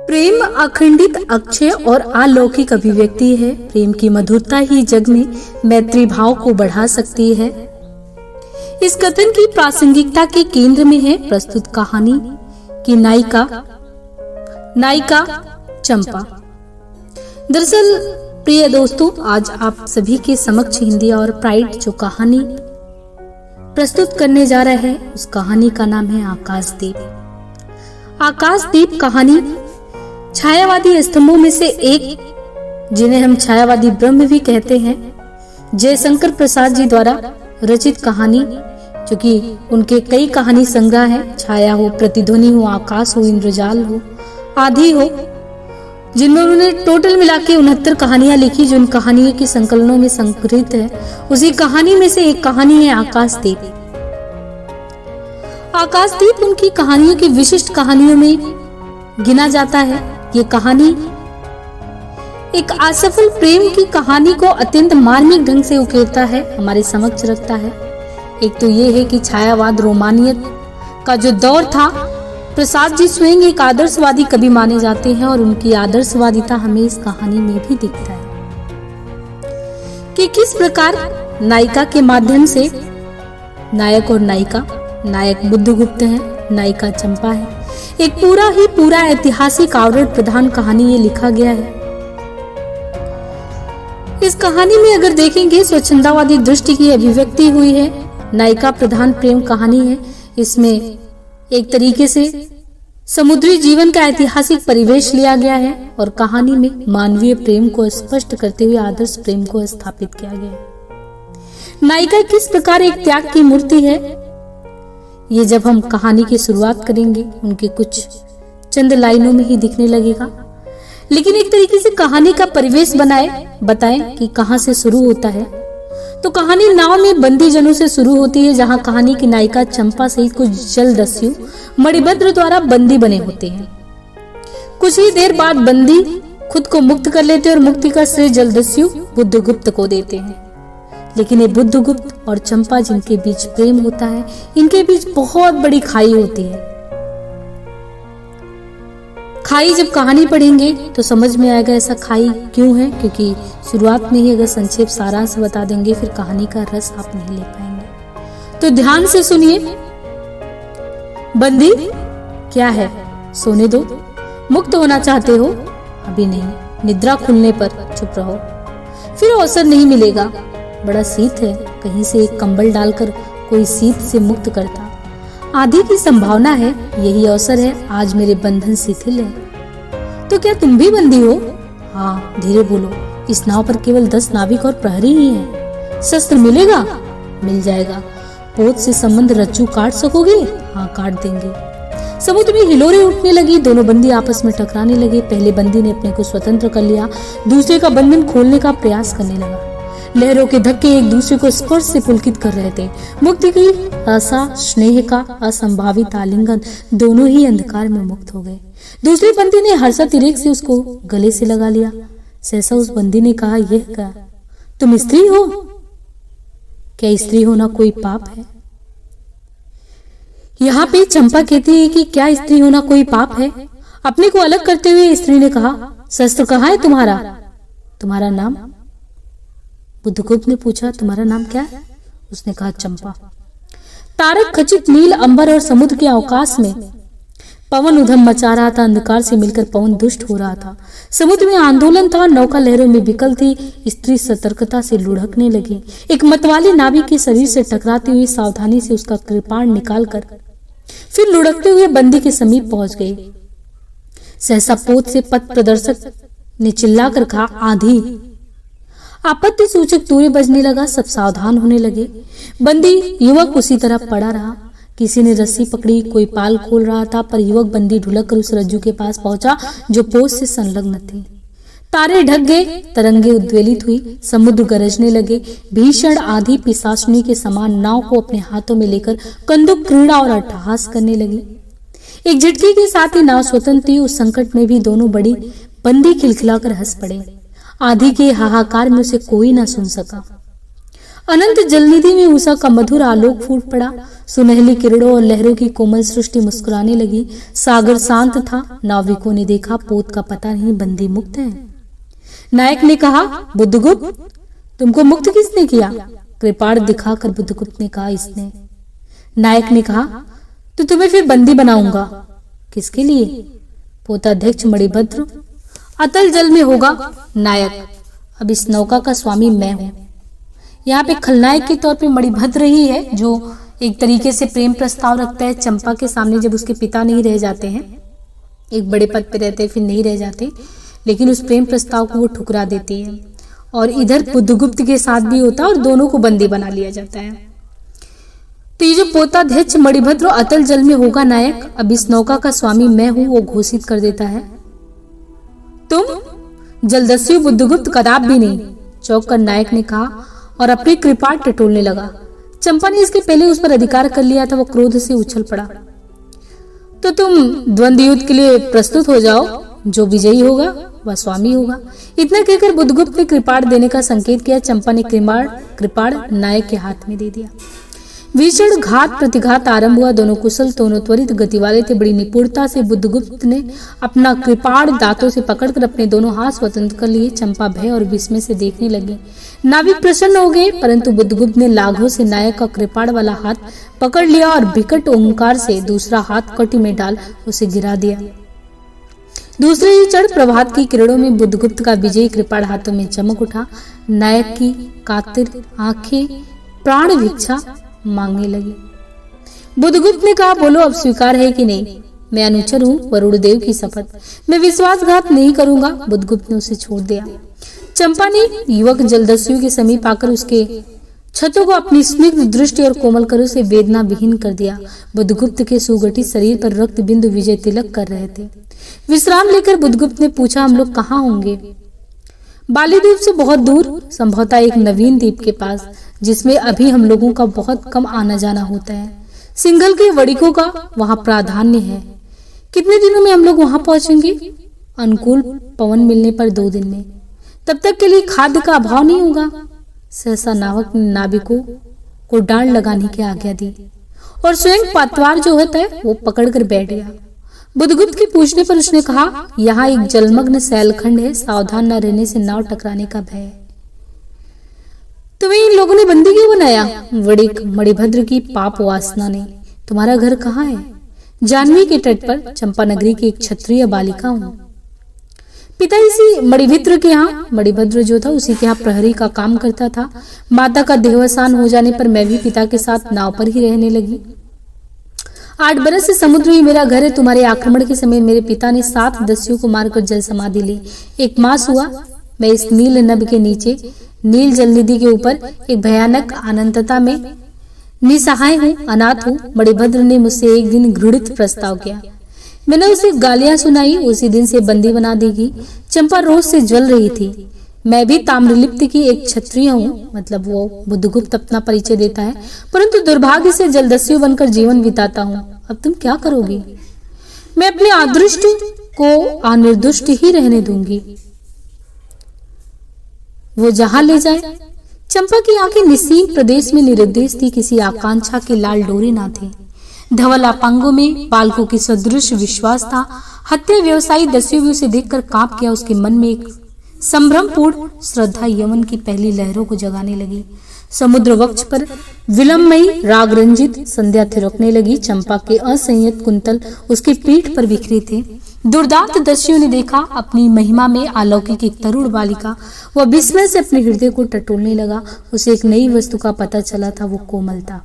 प्रेम अखंडित, अक्षय और अलौकिक अभिव्यक्ति है। प्रेम की मधुरता ही जग में मैत्री भाव को बढ़ा सकती है। इस कथन की प्रासंगिकता के केंद्र में है प्रस्तुत कहानी की नायिका चंपा। दरअसल प्रिय दोस्तों, आज आप सभी के समक्ष हिंदी और प्राइड जो कहानी प्रस्तुत करने जा रहे हैं, उस कहानी का नाम है आकाशदीप। आकाशदीप कहानी छायावादी स्तंभों में से एक, जिन्हें हम छायावादी ब्रह्म भी कहते हैं, जयशंकर प्रसाद जी द्वारा रचित कहानी, जो कि उनके कई कहानी संग्रह हैं। छाया हो, प्रतिध्वनि हो, आकाश हो, इंद्रजाल हो, आदि हो, जिनमें उन्होंने टोटल मिला के 69 कहानियां लिखी, जो इन कहानियों के संकलनों में संकलित है। उसी कहानी में से एक कहानी है आकाशदीप। आकाशदीप उनकी कहानियों की विशिष्ट कहानियों में गिना जाता है। ये कहानी एक असफल प्रेम की कहानी को अत्यंत मार्मिक ढंग से उकेरता है, हमारे समक्ष रखता है। एक तो ये है कि छायावाद रोमानियत का जो दौर था, प्रसाद जी स्वयं एक आदर्शवादी कवि माने जाते हैं और उनकी आदर्शवादिता हमें इस कहानी में भी दिखता है कि किस प्रकार नायिका के माध्यम से नायक और नायिका, नायक बुद्धगुप्त है, नायिका चंपा है, एक पूरा ऐतिहासिक आवरण प्रधान कहानी ये लिखा गया है। इस कहानी में अगर देखेंगे, स्वच्छंदावादी दृष्टि की अभिव्यक्ति हुई है। नायिका प्रधान प्रेम कहानी है। इसमें एक तरीके से समुद्री जीवन का ऐतिहासिक परिवेश लिया गया है और कहानी में मानवीय प्रेम को स्पष्ट करते हुए आदर्श प्रेम को स्थापित किया गया है। नायिका किस प्रकार एक त्याग की मूर्ति है, ये जब हम कहानी की शुरुआत करेंगे, उनके कुछ चंद लाइनों में ही दिखने लगेगा। लेकिन एक तरीके से कहानी का परिवेश बताएं कि कहां से शुरू होता है। तो कहानी नाव में बंदी जनों से शुरू होती है, जहां कहानी की नायिका चंपा सहित कुछ जलदस्यु मणिभद्र द्वारा बंदी बने होते हैं। कुछ ही देर बाद बंदी खुद को मुक्त कर लेते हैं और मुक्ति का श्रेय जलदस्यु बुद्धगुप्त को देते हैं। लेकिन ये बुद्धगुप्त और चंपा, जिनके बीच प्रेम होता है, इनके बीच बहुत बड़ी खाई होती है। खाई जब कहानी पढ़ेंगे तो समझ में आएगा ऐसा खाई क्यों है, क्योंकि शुरुआत में ही अगर संक्षेप सारांश बता देंगे, फिर कहानी का रस आप नहीं ले पाएंगे। तो ध्यान से सुनिए। बंदी क्या है, सोने दो। मुक्त होना चाहते हो, अभी नहीं, निद्रा खुलने पर चुप रहो, फिर अवसर नहीं मिलेगा। बड़ा शीत है, कहीं से एक कंबल डालकर कोई शीत से मुक्त करता। आधी की संभावना है, यही अवसर है, आज मेरे बंधन शिथिल है। तो क्या तुम भी बंदी हो? हाँ, धीरे बोलो, इस नाव पर केवल 10 नाविक और प्रहरी ही हैं। शस्त्र मिलेगा? मिल जाएगा। पोत से संबंध रज्जू काट सकोगे? हाँ, काट देंगे। समुद्र में हिलोरें उठने लगी, दोनों बंदी आपस में टकराने लगे। पहले बंदी ने अपने को स्वतंत्र कर लिया, दूसरे का बंधन खोलने का प्रयास करने लगा। लहरों के धक्के एक दूसरे को स्पर्श से पुलकित कर रहे थे। मुक्ति की आशा, स्नेह का असंभावित आलिंगन, दोनों ही अंधकार में मुक्त हो गए। दूसरे बंदी ने हर्षातिरेक से उसको गले से लगा लिया। सहसा उस बंदी ने कहा, यह क्या, तुम स्त्री हो? क्या स्त्री होना कोई पाप है? यहाँ पे चंपा कहती है कि क्या स्त्री होना कोई पाप है? अपने को अलग करते हुए स्त्री ने कहा, शस्त्र कहाँ है तुम्हारा? तुम्हारा नाम? बुद्धगुप्त ने पूछा, तुम्हारा नाम क्या है? उसने कहा, चंपा। तारक खचित नील अंबर और समुद्र के अवकाश में पवन उधम मचा रहा था। अंधकार से मिलकर पवन दुष्ट हो रहा था। समुद्र में आंदोलन था, नौका लहरों में विकल थी। स्त्री सतर्कता से लुढ़कने लगी। एक मतवाले नाविक के शरीर से टकराती हुई सावधानी से उसका कृपाण निकालकर फिर लुढ़कते हुए बंदी के समीप पहुंच गई। सहसा पोत से पथ प्रदर्शक ने चिल्लाकर कहा, आधी। आपत्ति सूचक तूर्य बजने लगा। सब सावधान होने लगे। बंदी युवक उसी तरह पड़ा रहा। किसी ने रस्सी पकड़ी, कोई पाल खोल रहा था, पर युवक बंदी ढुलक कर उस रज्जू के पास पहुंचा जो पोत से संलग्न थी। तारे ढक गए, तरंगे उद्वेलित हुई, समुद्र गरजने लगे। भीषण आधी पिशाचिनी के समान नाव को अपने हाथों में लेकर कंदुक क्रीड़ा और अट्टहास करने लगी। एक झटके के साथ ही नाव स्वतंत्र हुई। उस संकट में भी दोनों बड़ी बंदी खिलखिलाकर हंस पड़े। आधी के हाहाकार में उसे कोई ना सुन सका। अनंत जलनिधि में उषा का मधुर आलोक फूट पड़ा। सुनहली किरणों और लहरों की कोमल सृष्टि मुस्कुराने लगी। सागर शांत था। नाविकों ने देखा पोत का पता नहीं, बंदी मुक्त है। नायक ने कहा, बुद्धगुप्त तुमको मुक्त किसने किया? कृपाण दिखाकर बुद्धगुप्त ने कहा, इसने। नायक ने कहा, तो तुम्हें फिर बंदी बनाऊंगा। किसके लिए? पोताध्यक्ष मणिभद्र अतल जल में होगा। नायक, अब इस नौका का स्वामी मैं हूं। यहाँ पे खलनायक के तौर पे मणिभद्र ही है, जो एक तरीके से प्रेम प्रस्ताव रखता है चंपा के सामने, जब उसके पिता नहीं रह जाते हैं, एक बड़े पद पे रहते हैं फिर नहीं रह जाते, लेकिन उस प्रेम प्रस्ताव को वो ठुकरा देती है। और इधर बुद्धगुप्त के साथ भी होता है और दोनों को बंदी बना लिया जाता है। तो ये जो पोताध्यक्ष मणिभद्र अतल जल में होगा नायक, अब इस नौका का स्वामी मैं हूं, वो घोषित कर देता है। तुम जलदस्यु बुद्धगुप्त कदाप भी नहीं, चौंक कर नायक ने कहा और अपनी कृपाण टटोलने लगा। चंपा ने इसके पहले उस पर अधिकार कर लिया था, वो क्रोध से उछल पड़ा। तो तुम द्वंद्व युद्ध के लिए प्रस्तुत हो जाओ, जो विजयी होगा वह स्वामी होगा। इतना कहकर बुद्धगुप्त ने कृपाण देने का संकेत किया। चंपा ने कृपाण नायक के हाथ में दे दिया। भीषण घात प्रतिघात आरंभ हुआ। दोनों कुशल, दोनों त्वरित गति वाले थे। बड़ी निपुणता से बुद्धगुप्त ने अपना कृपाण दांतों से पकड़कर अपने दोनों हाथ स्वतंत्र कर लिए। चंपा भय और विस्मय से देखने लगी। नाविक प्रसन्न हो गए, परंतु बुद्धगुप्त ने लाघव से नायक का कृपाण वाला हाथ पकड़ लिया और विकट ओंकार से दूसरा हाथ कटी में डाल उसे गिरा दिया। दूसरे ही क्षण प्रभात की किरणों में बुद्धगुप्त का विजयी कृपाण हाथों में चमक उठा। नायक की कातिर आंखें प्राण भिक्षा मांगने लगी। बुद्धगुप्त ने कहा, बोलो अब स्वीकार है कि नहीं? मैं अनुचर हूँ, वरुणदेव की शपथ, मैं विश्वासघात नहीं करूंगा। बुद्धगुप्त ने उसे छोड़ दिया। चंपा ने युवक जलदस्यु के समीप आकर उसके छतों को अपनी स्निग्ध दृष्टि और कोमल करों से वेदना विहीन कर दिया। बुद्धगुप्त के सुगठित शरीर पर रक्त बिंदु विजय तिलक कर रहे थे। विश्राम लेकर बुद्धगुप्त ने पूछा, हम लोग कहाँ होंगे? बालीद्वीप से बहुत दूर, संभवतः एक नवीन द्वीप के पास, जिसमें अभी हम लोगों का बहुत कम आना जाना होता है। सिंघल के वणिकों का वहां प्राधान्य है। कितने दिनों में हम लोग वहां पहुंचेंगे? अनुकूल पवन मिलने पर 2 दिन में। तब तक के लिए खाद्य का अभाव नहीं होगा। सहसा नावक ने नाविकों को डांड लगाने की आज्ञा दी और स्वयं पतवार जो होता है वो पकड़कर बैठ गया। बुद्धगुप्त के पूछने पर उसने कहा, यहाँ एक जलमग्न शैलखंड है, सावधान न रहने से नाव टकराने का भय है। तुम्हें इन लोगों ने बंदी क्यों बनाया? वणिक मणिभद्र की पाप वासना ने। तुम्हारा घर कहाँ है? जाह्नवी के तट पर, चंपा नगरी की एक क्षत्रिय बालिका हूँ। पिता इसी मणिभद्र के यहाँ, मणिभद्र जो था उसी के यहाँ प्रहरी का काम करता था। माता का देहावसान हो जाने पर मैं भी पिता के साथ नाव पर ही रहने लगी। 8 बरस से समुद्र ही मेरा घर है। तुम्हारे आक्रमण के समय मेरे पिता ने 7 दस्युओं को मारकर जल समाधि ली। 1 मास हुआ मैं इस नील नभ के नीचे, नील जलनिधि के ऊपर एक भयानक अनंतता में निसहाय हूँ, अनाथ हूँ। मणिभद्र ने मुझसे एक दिन घृणित प्रस्ताव किया। मैंने उसे गालियां सुनाई। उसी दिन से बंदी बना दी गई। चंपा रोज से जल रही थी। मैं भी ताम्रलिप्त की एक क्षत्रिय हूँ, मतलब वो बुद्धगुप्त अपना परिचय देता है, परंतु दुर्भाग्य से जलदस्यु बनकर जीवन बिताता हूँ। अब तुम क्या करोगी? मैं अपने अदृष्ट को अनिर्दुष्ट ही रहने दूंगी, वो जहां ले जाए। चंपा की आंखें निस्सीम प्रदेश में निरुद्देश थी, किसी आकांक्षा के लाल डोरे ना थे। धवल अपांगों में बालकों की सदृश विश्वास था। हत्या व्यवसायी दस्यु भी उसे देखकर कांप गया। उसके मन में एक संभ्रमपूर्ण श्रद्धा यमन की पहली लहरों को जगाने लगी। समुद्र वक्ष पर विलंबमयी राग रंजित संध्या थिरकने लगी। चंपा के असंयत कुंतल उसकी पीठ पर बिखरे थे। दुर्दांत दस्यु ने देखा अपनी महिमा में अलौकिक एक तरुण बालिका। वह विस्मय से अपने हृदय को टटोलने लगा। उसे एक नई वस्तु का पता चला था, वो कोमलता।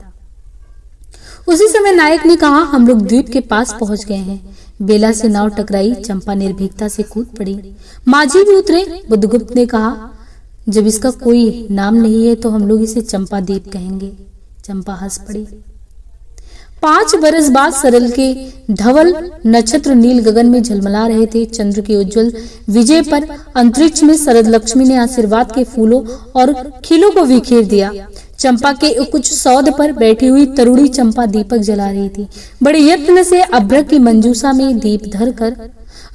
उसी समय नायक ने कहा, हम लोग द्वीप के पास पहुंच गए हैं। बेला से नाव टकराई। चंपा निर्भीकता से कूद पड़ी। माझी भी उतरे। बुद्धगुप्त ने कहा, जब इसका कोई नाम नहीं है तो हम लोग इसे चंपा द्वीप कहेंगे। चंपा हंस पड़ी। 5 बरस बाद सरल के धवल नक्षत्र नील गगन में झलमला रहे थे। चंद्र के उज्जवल विजय पर अंतरिक्ष में शरद लक्ष्मी ने आशीर्वाद के फूलों और खिलों को बिखेर दिया। चंपा के कुछ सौध पर बैठी हुई तरुणी चंपा दीपक जला रही थी। बड़े यत्न से अभ्र की मंजूषा में दीप धरकर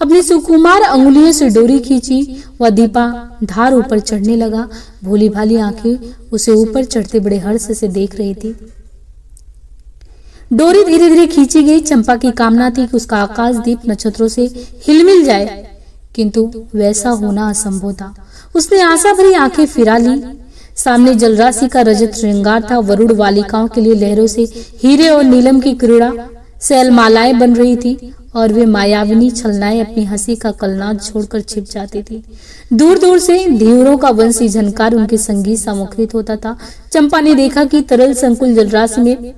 अपनी सुकुमार अंगुलियों से डोरी खींची। वह दीपा धार ऊपर चढ़ने लगा। भोली भाली आंखें उसे ऊपर चढ़ते बड़े हर्ष से देख रही थी। डोरी धीरे धीरे खींची गई। चंपा की कामना थी कि उसका आकाश दीप नक्षत्रों से हिलमिल जाए, किंतु वैसा होना असंभव था। उसने आशा भरी आंखें फिरा ली। सामने जलराशि का रजत श्रृंगार था। वरुण बालिकाओं के लिए लहरों से हीरे और नीलम की क्रीड़ा शैलमालाएं बन रही थी और वे मायाविनी छलनाएं अपनी हंसी का कलनाद छोड़कर छिप जाती थी। दूर दूर से धीवरों का वंशी झनकार उनके संगीत सा मुखरित होता था। चंपा ने देखा कि तरल संकुल जलराशि में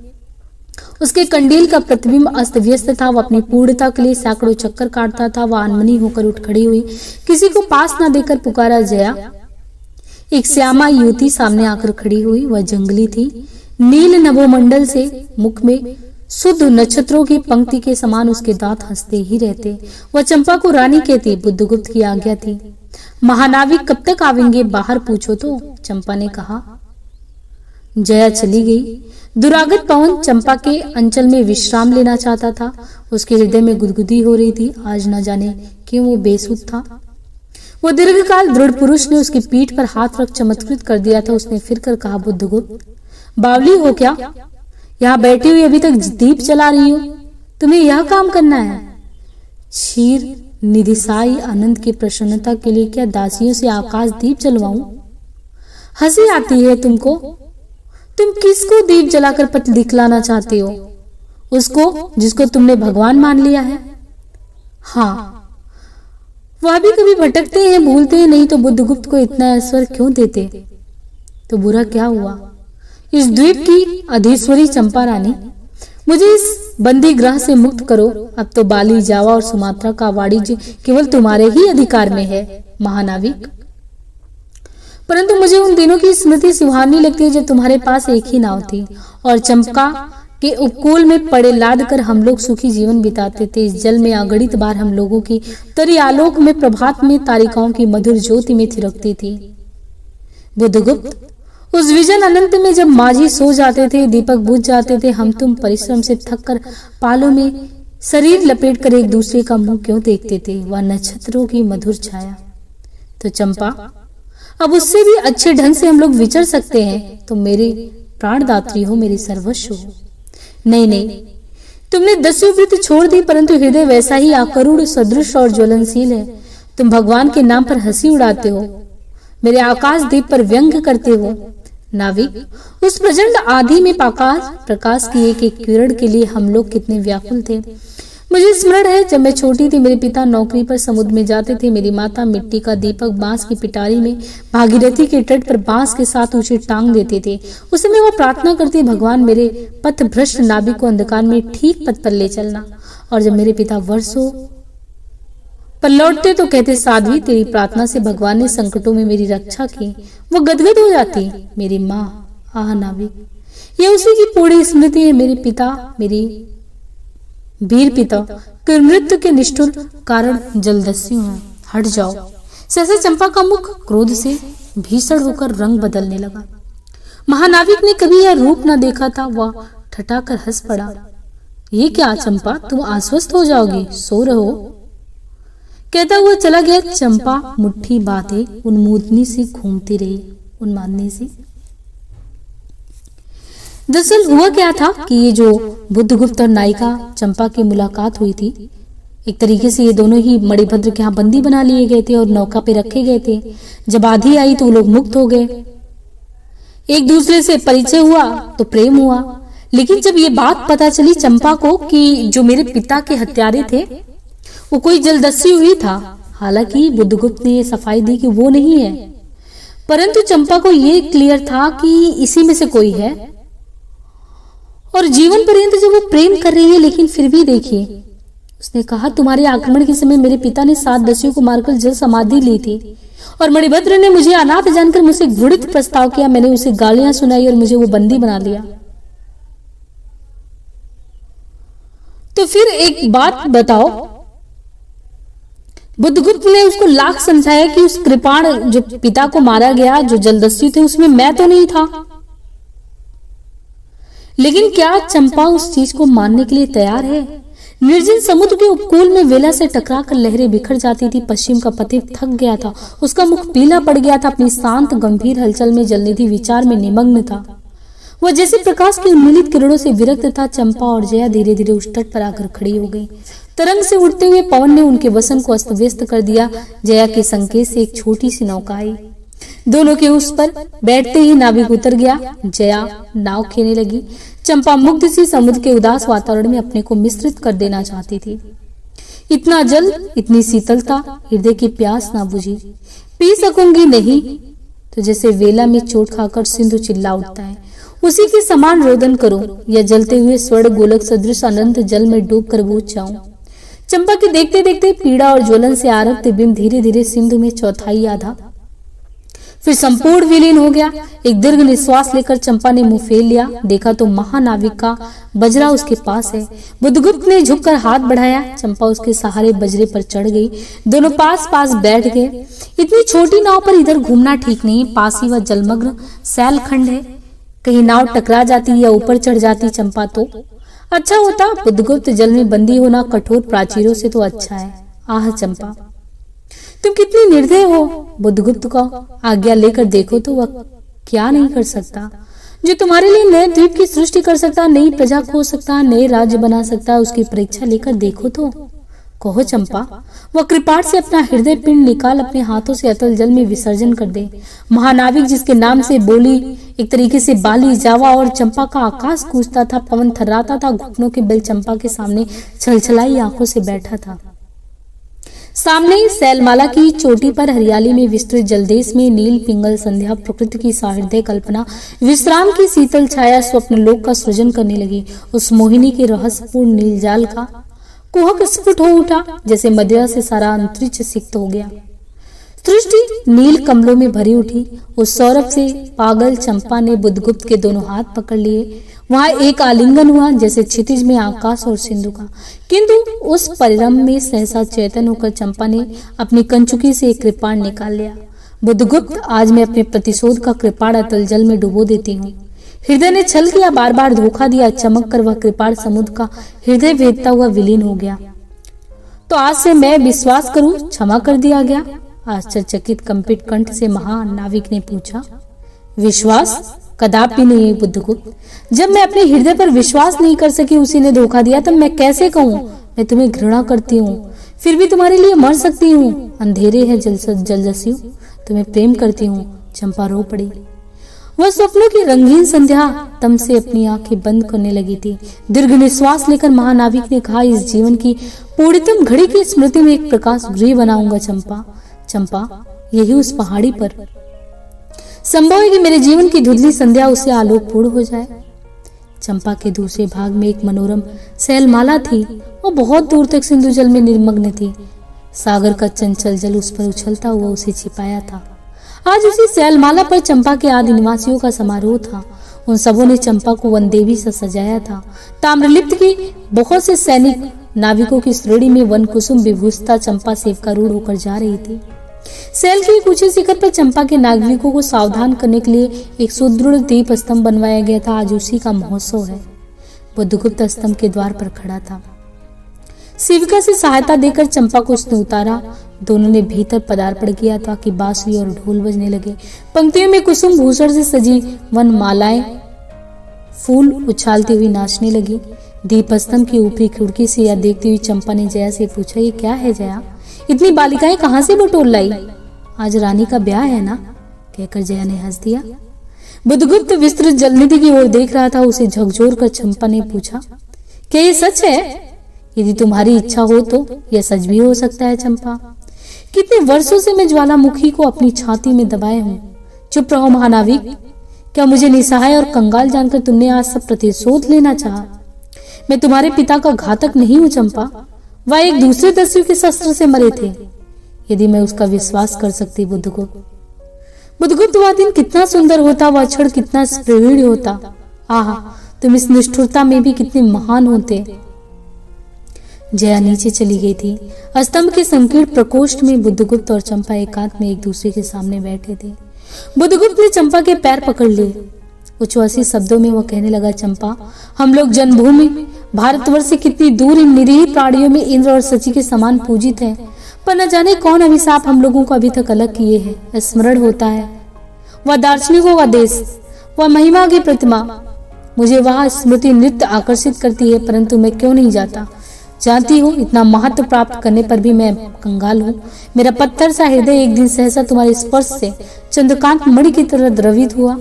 उसके कंडील का प्रतिबिंब अस्त व्यस्त था। वह अपनी पूर्णता के लिए सैकड़ों चक्कर काटता था। वह अनमनी होकर उठ खड़ी हुई, किसी को पास न देकर पुकारा, जया। एक श्यामा युवती सामने आकर खड़ी हुई। वह जंगली थी। नील नभोमंडल से मुख में शुद्ध नक्षत्रों की पंक्ति के समान उसके दांत हंसते ही रहते। वह चंपा को रानी कहती। बुद्धगुप्त की आज्ञा थी। महानाविक कब तक आवेंगे, बाहर पूछो तो, चंपा ने कहा। जया चली गई। दुरागत पवन चंपा के अंचल में विश्राम लेना चाहता था। उसके हृदय में गुदगुदी हो रही थी। आज न जाने क्यों वो बेसुध था। वो दीर्घकाल दृढ़ पुरुष ने उसकी पीठ पर हाथ रख चमत्कृत कर दिया था। उसने फिर कर कहा, बुद्धगुप्त, बावली हो क्या? यहाँ बैठी हुई अभी तक दीप जला रही हो? तुम्हें यह काम करना है? क्षीर निधिसाई आनंद की प्रसन्नता के लिए क्या दासियों से आकाश दीप जलवाऊं? हंसी आती है तुमको? तुम किसको दीप जलाकर पथ दिखलाना चाहते हो? उसको जिसको तुमने भगवान मान लिया है। हाँ, वह भी कभी भटकते हैं, भूलते हैं, नहीं तो बुद्धगुप्त को इतना ऐश्वर्य क्यों देते? तो बुरा क्या हुआ? इस द्वीप की अधीश्वरी चंपा रानी, मुझे इस बंदी ग्रह से मुक्त करो। अब तो बाली, जावा और सुमात्रा का वाणिज्य केवल तुम्हारे ही अधिकार में है, महानाविक। परंतु मुझे उन दिनों की स्मृति सुहावनी लगती है जब तुम्हारे पास एक ही नाव थी और चंपा के उपकूल में पड़े लाद कर हम लोग सुखी जीवन बिताते थे। इस जल में अगणित बार हम लोगों की तरी आलोक में प्रभात में तारिकाओं की मधुर ज्योति में थिरकती थी। बुद्धगुप्त, उस विजन अनंत में जब माझी सो जाते थे, दीपक बुझ जाते थे, हम तुम परिश्रम से थक कर पालों में शरीर लपेट कर एक दूसरे का मुंह क्यों देखते थे? वह नक्षत्रों की मधुर छाया। तो चंपा, अब उससे भी अच्छे ढंग से हम लोग विचर सकते हैं। तुम मेरे प्राणदात्री हो, मेरी सर्वस्व हो। नहीं नहीं, तुमने 10वीं वृत्ति छोड़ दी, परंतु हृदय वैसा ही आकरुण, सदृश और ज्वलनशील है। तुम भगवान के नाम पर हंसी उड़ाते हो, मेरे आकाश दीप पर व्यंग करते हो। नाविक, उस प्रचंड आधी में प्रकाश की एक एक किरण के लिए हम लोग कितने व्याकुल थे। मुझे स्मरण है, जब मैं छोटी थी, मेरे पिता नौकरी पर समुद्र में जाते थे। मेरी माता मिट्टी का दीपक बांस की पिटारी में भागीरथी के तट पर बांस के साथ उसे टांग देते थे। उस समय वो प्रार्थना करती, भगवान मेरे पथ भ्रष्ट नाविक को अंधकार में ठीक पथ पर ले चलना। और जब मेरे पिता वर्षों पर लौटते तो कहते, साध्वी, तेरी प्रार्थना से भगवान ने संकटों में मेरी रक्षा की। वो गदगद हो जाती। मेरी माँ, आह नाविक, ये उसी की पूरी स्मृति है। मेरे पिता, मेरी वीर पिता के मृत्यु के निष्ठुर कारण जलदस्यु हैं। हट जाओ। सहसा चंपा का मुख क्रोध से भीषण होकर रंग बदलने लगा। महानाविक ने कभी यह रूप न देखा था। वह ठठाकर हंस पड़ा। ये क्या चंपा, तुम आश्वस्त हो जाओगी, सो रहो, कहता हुआ चला गया। चंपा मुट्ठी बांधे उन्मूदनी से घूमती रही, उन्मादनी से। दरअसल हुआ क्या था कि ये जो बुद्धगुप्त और नायिका चंपा की मुलाकात हुई थी, एक तरीके से ये दोनों ही मणिभद्र के यहाँ बंदी बना लिए गए थे और नौका पे रखे गए थे। जब आधी आई तो वो लोग मुक्त हो गए। एक दूसरे से परिचय हुआ तो प्रेम हुआ। लेकिन जब ये बात पता चली चंपा को कि जो मेरे पिता के हत्यारे थे वो कोई जलदस्यु ही था, हालांकि बुद्धगुप्त ने ये सफाई दी कि वो नहीं है, परंतु चंपा को ये क्लियर था कि इसी में से कोई है। और जीवन पर्यंत जब वो प्रेम कर रही है, लेकिन फिर भी देखिए, उसने कहा, तुम्हारे आक्रमण के समय मेरे पिता ने 7 दस्युओं को मारकर जल समाधि ली थी और मणिभद्र ने मुझे अनाथ जानकर मुझसे घृणित प्रस्ताव किया। मैंने उसे गालियां सुनाई और मुझे वो बंदी बना लिया। तो फिर एक बात बताओ, बुद्धगुप्त ने उसको लाख समझाया कि उस कृपाण जो पिता को मारा गया, जो जलदस्यु थे, उसमें मैं तो नहीं था। लेकिन क्या चंपा उस चीज को मानने के लिए तैयार है? निर्जन समुद्र के उपकूल में वेला से टकराकर लहरें बिखर जाती थी। पश्चिम का पथिक थक गया था, उसका मुख पीला पड़ गया था, अपनी शांत गंभीर हलचल में जलनिधि विचार में निमग्न था। वह जैसे प्रकाश की उन्मीलित किरणों से विरक्त था। चंपा और जया धीरे धीरे उस तट पर आकर खड़ी हो गई। तरंग से उठते हुए पवन ने उनके वसन को अस्त व्यस्त कर दिया। जया के संकेत से एक छोटी सी नौका आई, दोनों के उस पर बैठते ही नाविक उतर गया। जया नाव खेने लगी। चंपा मुग्ध सी समुद्र के उदास वातावरण में अपने को मिश्रित कर देना चाहती थी। इतना जल, इतनी शीतलता, हृदय की प्यास ना बुझी। पी सकूंगी नहीं तो जैसे वेला में चोट खाकर सिंधु चिल्ला उठता है, उसी के समान रोदन करो, या जलते हुए स्वर्ण गोलक सदृश अनंत जल में डूब कर बूझ जाऊं। चंपा के देखते देखते पीड़ा और ज्वलन से आरक्त बिंब धीरे धीरे सिंधु में चौथाई आधा फिर संपूर्ण विलीन हो गया। एक दीर्घ निश्वास लेकर चंपा ने मुंह फेर लिया। देखा तो महानाविक का बजरा उसके पास है। बुद्धगुप्त ने झुककर हाथ बढ़ाया। चंपा उसके सहारे बजरे पर चढ़ गई। दोनों पास पास बैठ गए। इतनी छोटी नाव पर इधर घूमना ठीक नहीं। पास ही वह जलमग्न सैलखंड है, कहीं नाव टकरा जाती या ऊपर चढ़ जाती चंपा तो अच्छा होता। बुद्धगुप्त जल में बंदी होना कठोर प्राचीरों से तो अच्छा है। आह चंपा, तुम कितनी निर्दय हो। बुद्धगुप्त को आज्ञा लेकर देखो तो वह क्या नहीं कर सकता। जो तुम्हारे लिए नए द्वीप की सृष्टि कर सकता, नई प्रजा खोज सकता, नए राज्य बना सकता, उसकी परीक्षा लेकर देखो तो। कहो चंपा, वह कृपाण से अपना हृदय पिंड निकाल अपने हाथों से अतल जल में विसर्जन कर दे। महानाविक जिसके नाम से बोली एक तरीके से बाली, जावा और चंपा का आकाश गूंजता था, पवन थर्राता था, घुटनों के बल चंपा के सामने छलछलाई आंखों से बैठा था। सामने ही सैलमाला की चोटी पर हरियाली में विस्तृत जलदेश में नील पिंगल संध्या प्रकृति की सहृदय कल्पना, विश्राम की शीतल छाया स्वप्न लोक का सृजन करने लगी। उस मोहिनी के रहस्यपूर्ण नीलजाल का कुहक स्फुट हो उठा, जैसे मदिरा से सारा अंतरिक्ष सिक्त हो गया। सृष्टि नील कमलों में भरी उठी। उस सौरभ से पागल चंपा ने बुद्धगुप्त के दोनों हाथ पकड़ लिए। वहां एक आलिंगन हुआ, जैसे क्षितिज में आकाश और सिंधु का। किंतु उस परिरम में सहसा चेतन होकर चंपा ने अपनी कंचुकी से एक कृपाण निकाल लिया। बुद्धगुप्त, आज मैं अपने प्रतिशोध का कृपाण अतल जल में डुबो देती हूँ। हृदय ने छल किया, बार बार धोखा दिया। चमक कर वह कृपाण समुद्र का हृदय भेदता हुआ विलीन हो गया। तो आज से मैं विश्वास करूं क्षमा कर दिया गया? आश्चर्यचकित कंपित कंठ से महानाविक ने पूछा। विश्वास कदापि नहीं बुद्धगुप्त। जब मैं अपने हृदय पर विश्वास नहीं कर सकी, उसी ने धोखा दिया, तब मैं कैसे कहूँ मैं तुम्हें घृणा करती हूँ, फिर भी तुम्हारे लिए मर सकती हूँ। अंधेरे है जलजस्यु, तुम्हें प्रेम करती हूँ। चंपा रो पड़ी। वह स्वप्नों की रंगीन संध्या तम से अपनी आंखें बंद करने लगी थी। दीर्घ निश्वास लेकर महानाविक ने कहा, इस जीवन की पूर्णतम घड़ी की स्मृति में एक प्रकाश गृह बनाऊंगा चंपा। चंपा, यही उस पहाड़ी पर संभव है कि मेरे जीवन की धुंधली संध्या उससे आलोकपूर्ण हो जाए। चंपा के दूसरे भाग में एक मनोरम सैलमाला थी। वो बहुत दूर तक सिंधु जल में निर्मग्न थी। सागर का चंचल जल उस पर उछलता हुआ उसे छिपाया था। आज उसी सैलमाला पर चंपा के आदि निवासियों का समारोह था। उन सबों ने चंपा को वनदेवी से सजाया था। ताम्रलिप्त की बहुत से सैनिक नाविकों की श्रेणी में वन कुसुम विभूषिता चंपा सेवकारूढ़ होकर जा रही थी। सैल के एक ऊंचे शिखर पर चंपा के नागरिकों को सावधान करने के लिए एक सुदृढ़ दीप स्तंभ बनवाया गया था। आज उसी का महोत्सव है। बुद्धगुप्त स्तंभ के द्वार पर खड़ा था। सेविका से सहायता देकर चंपा को उसने उतारा। दोनों ने भीतर पदार्पण किया था कि बांसुरी और ढोल बजने लगे। पंक्तियों में कुसुम भूषण से सजी वन मालाएं फूल उछालती हुई नाचने लगी। दीपस्तंभ की ऊपरी खिड़की से यह देखती हुई चंपा ने जया से पूछा, ये क्या है जया? इतनी बालिकाएं कहां से बटोर लाई? आज रानी का ब्याह है ना? कहकर जया ने हंस दिया। बुद्धगुप्त विस्तृत जलनिधि की ओर देख रहा था। उसे झकझोर कर चंपा ने पूछा, क्या ये सच है? यदि तुम्हारी इच्छा हो तो यह सच भी हो सकता है चंपा। कितने वर्षों से मैं ज्वालामुखी को अपनी छाती में दबाए हूं। चुप रहो महानाविक। क्या मुझे निसहाय और कंगाल जानकर तुमने आज सब प्रतिशोध लेना चाहा? मैं तुम्हारे पिता का घातक नहीं हूं चंपा। वह एक दूसरे दस्यु के शस्त्र से मरे थे। यदि मैं उसका विश्वास कर सकती बुद्धगुप्त वह दिन कितना सुंदर होता, वह क्षण कितना स्प्रेवीण होता। आहा, तुम इस निष्ठुरता में भी कितने महान होते। जया नीचे चली गई थी। स्तंभ के संकीर्ण प्रकोष्ठ में बुद्धगुप्त और चंपा एकांत में एक दूसरे के सामने बैठे थे। बुद्धगुप्त ने चंपा के पैर पकड़ लिए। उच्छ्वासी शब्दों में वह कहने लगा, चंपा, हम लोग जन्मभूमि भारतवर्ष से कितनी दूर इन निरीह प्राणियों में इंद्र और शची के समान पूजित है, पर न जाने कौन अभिशाप हम लोगों को अभी तक अलग किए है। स्मरण होता है वह दार्शनिकों का देश, वह महिमा की प्रतिमा। मुझे वह स्मृति नृत्य आकर्षित करती है, परंतु मैं क्यों नहीं जाता। जानती हूँ इतना महत्व प्राप्त करने पर भी मैं कंगाल हूँ। मेरा पत्थर सा हृदय एक दिन सहसा तुम्हारे स्पर्श से चंद्रकांत मणि की तरह द्रवित हुआ।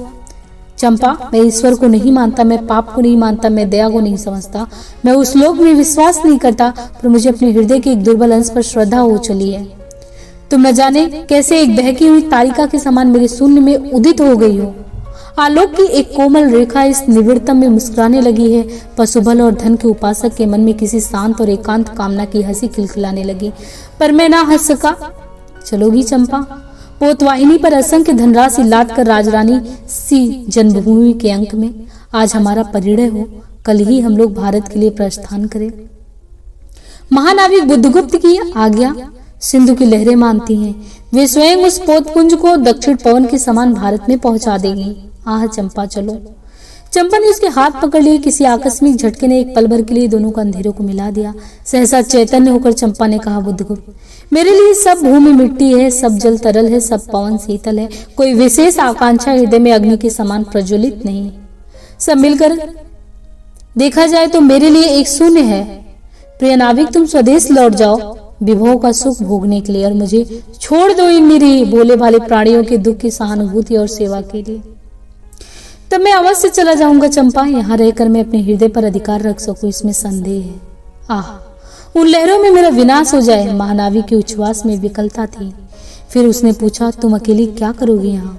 चंपा, मैं ईश्वर को नहीं मानता, मैं पाप को नहीं मानता, मैं दया को नहीं समझता, मैं उस लोक में विश्वास नहीं करता, पर मुझे अपने हृदय के एक दुर्बल अंश पर श्रद्धा हो चली है। तुम न जाने कैसे एक बहकी हुई तारिका के समान मेरे शून्य में उदित हो गई हो। आलोक की एक कोमल रेखा इस निविड़तम में मुस्कुराने लगी है। पशुबल और धन के उपासक के मन में किसी शांत और एकांत कामना की हंसी खिलखिलाने लगी, पर मैं ना हंस सका। चलोगी चंपा? पोतवाहिनी पर असंख्य धनराशि लाद कर राजरानी सी जन्मभूमि के अंक में आज हमारा परिणय हो, कल ही हम लोग भारत के लिए प्रस्थान करें। महानाविक बुद्धगुप्त की आज्ञा सिंधु की लहरें मानती हैं। वे स्वयं उस पोतपुंज को दक्षिण पवन के समान भारत में पहुंचा देंगी। आह चंपा चलो। चंपा ने उसके हाथ पकड़ लिए। किसी आकस्मिक झटके ने एक पल भर के लिए दोनों को अंधेरों को मिला दिया। सहसा चैतन्य होकर चंपा ने कहा, बुद्धगुप्त, मेरे लिए सब भूमि मिट्टी है, सब जल तरल है, सब पवन शीतल है। कोई विशेष आकांक्षा हृदय में अग्नि के समान प्रज्वलित नहीं। सब मिलकर देखा जाए तो मेरे लिए एक शून्य है। प्रिय नाविक, तुम स्वदेश लौट जाओ विभव का सुख भोगने के लिए और मुझे छोड़ दो इन निरीह भोले भाले प्राणियों के दुख की सहानुभूति और सेवा के लिए। तब मैं अवश्य चला जाऊंगा चंपा। यहाँ रहकर मैं अपने हृदय पर अधिकार रख सकूं, इसमें संदेह है। आह, उन लहरों में मेरा विनाश हो जाए। महानाविक के उच्छ्वास में विकलता थी। फिर उसने पूछा, तुम अकेली क्या करोगी यहाँ?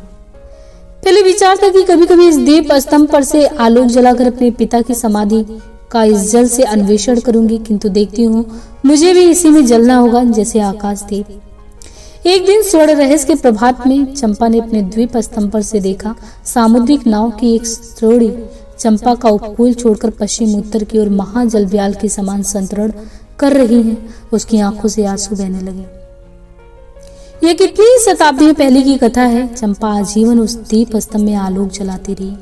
पहले विचार था कि कभी कभी इस दीप स्तंभ पर से आलोक जलाकर अपने पिता की समाधि का इस जल से अन्वेषण करूंगी, किंतु देखती हूँ मुझे भी इसी में जलना होगा जैसे आकाश दीप। एक दिन स्वर्ण रहस्य के प्रभात में चंपा ने अपने द्वीप स्तंभ पर से देखा, सामुद्रिक नाव की एक श्रोड़ी चंपा का उपकूल छोड़कर पश्चिम उत्तर की ओर महाजल ब्याल के समान संतरण कर रही है। उसकी आंखों से आंसू बहने लगे। यह कितनी शताब्दियों पहले की कथा है। चंपा आजीवन उस दीप स्तंभ में आलोक जलाती रही,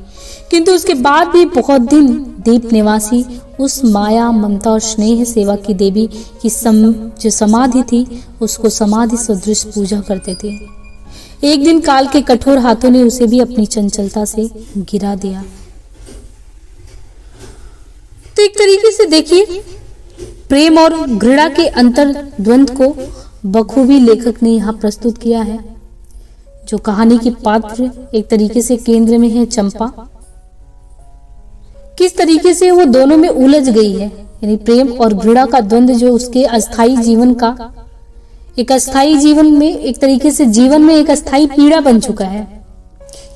किंतु उसके बाद भी बहुत दिन दीप निवासी उस माया, ममता और स्नेह सेवा की देवी की जो समाधि थी उसको समाधि सदृश पूजा करते थे। एक दिन काल के कठोर हाथों ने उसे भी अपनी चंचलता से गिरा दिया। तो एक तरीके से देखिए, प्रेम और घृणा के अंतर द्वंद्व को बखूबी लेखक ने यहाँ प्रस्तुत किया है। जो कहानी की पात्र एक तरीके से केंद्र में है चंपा, किस तरीके से वो दोनों में उलझ गई है, यानी प्रेम और घृणा का द्वंद्व जो उसके अस्थाई जीवन का एक अस्थाई जीवन में एक तरीके से जीवन में एक अस्थाई पीड़ा बन चुका है,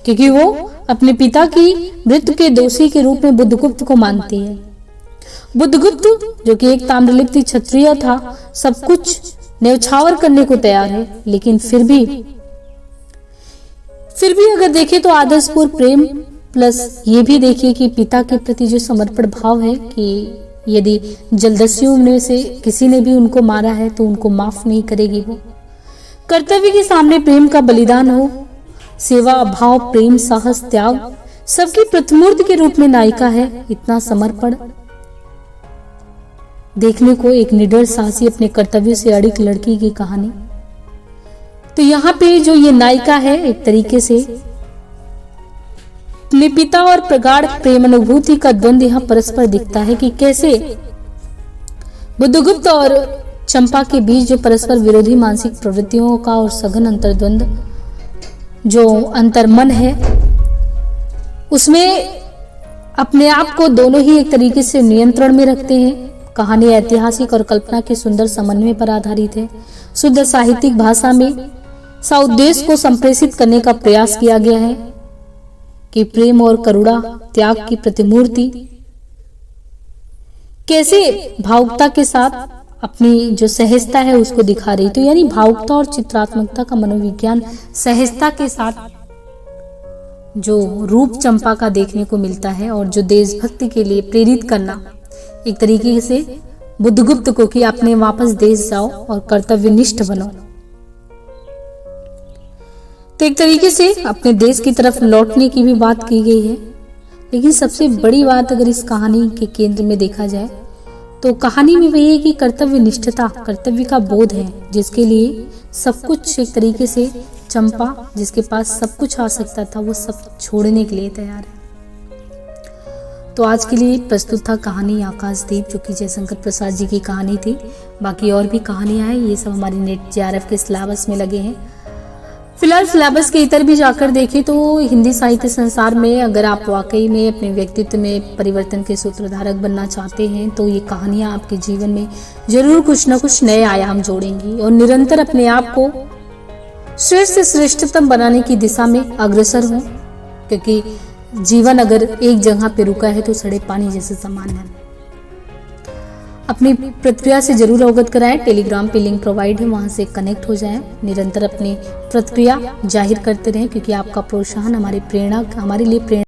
क्योंकि वो अपने पिता की मृत्यु के दोषी के रूप में बुद्धगुप्त को मानती है। बुद्धगुप्त जो कि एक ताम्रलिप्ति क्षत्रिय था, सब कुछ न्यौछावर करने को तैयार है, लेकिन फिर भी अगर देखें तो आदर्शपूर्ण प्रेम प्लस ये भी देखिए कि पिता के प्रति जो समर्पण भाव है कि यदि जलदस्युओं में से किसी ने भी उनको मारा है तो उनको माफ नहीं करेगी। वो कर्तव्य के सामने प्रेम का बलिदान हो, सेवा भाव, प्रेम, साहस, त्याग सबकी प्रतिमूर्ति के रूप में नायिका है। इतना समर्पण देखने को एक निडर साहसी अपने कर्तव्य से अड़िग लड़की की कहानी। तो यहाँ पे जो ये नायिका है एक तरीके से अपने पिता और प्रगाढ़ प्रेम अनुभूति का द्वंद यहाँ परस्पर दिखता है कि कैसे बुद्धगुप्त और चंपा के बीच जो परस्पर विरोधी मानसिक प्रवृत्तियों का और सघन अंतर्द्वंद जो अंतर्मन है, उसमें अपने आप को दोनों ही एक तरीके से नियंत्रण में रखते हैं। कहानी ऐतिहासिक और कल्पना के सुंदर समन्वय पर आधारित है। शुद्ध साहित्यिक भाषा में सा उद्देश्य को संप्रेषित करने का प्रयास किया गया है कि प्रेम और करुणा, त्याग की प्रतिमूर्ति कैसे भावुकता के साथ अपनी जो सहजता है उसको दिखा रही। तो यानी भावुकता और चित्रात्मकता का मनोविज्ञान सहजता के साथ जो रूप चंपा का देखने को मिलता है और जो देशभक्ति के लिए प्रेरित करना एक तरीके से बुद्धगुप्त को कि अपने वापस देश जाओ और कर्तव्यनिष्ठ बनो। तो एक तरीके से अपने देश की तरफ लौटने की भी बात की गई है। लेकिन सबसे बड़ी बात अगर इस कहानी के केंद्र में देखा जाए तो कहानी में वही है कि कर्तव्य निष्ठता, कर्तव्य का बोध है, जिसके लिए सब कुछ एक तरीके से चंपा, जिसके पास सब कुछ आ सकता था, वो सब छोड़ने के लिए तैयार है। तो आज के लिए प्रस्तुत था कहानी आकाशदीप, जो कि जयशंकर प्रसाद जी की कहानी थी। बाकी और भी कहानियां हैं, ये सब हमारी नेट JRF के सिलेबस में लगे हैं। फिलहाल सिलेबस के इतर भी जाकर देखें तो हिंदी साहित्य संसार में अगर आप वाकई में अपने व्यक्तित्व में परिवर्तन के सूत्रधारक बनना चाहते हैं तो ये कहानियां आपके जीवन में जरूर कुछ न कुछ नए आयाम जोड़ेंगी और निरंतर अपने आप को श्रेष्ठ से श्रेष्ठतम बनाने की दिशा में अग्रसर हों, क्योंकि जीवन अगर एक जगह पे रुका है तो सड़े पानी जैसे समान है। अपनी प्रतिक्रिया से जरूर अवगत कराएं। टेलीग्राम पे लिंक प्रोवाइड है, वहां से कनेक्ट हो जाएं। निरंतर अपनी प्रतिक्रिया जाहिर करते रहें, क्योंकि आपका प्रोत्साहन हमारे लिए प्रेरणा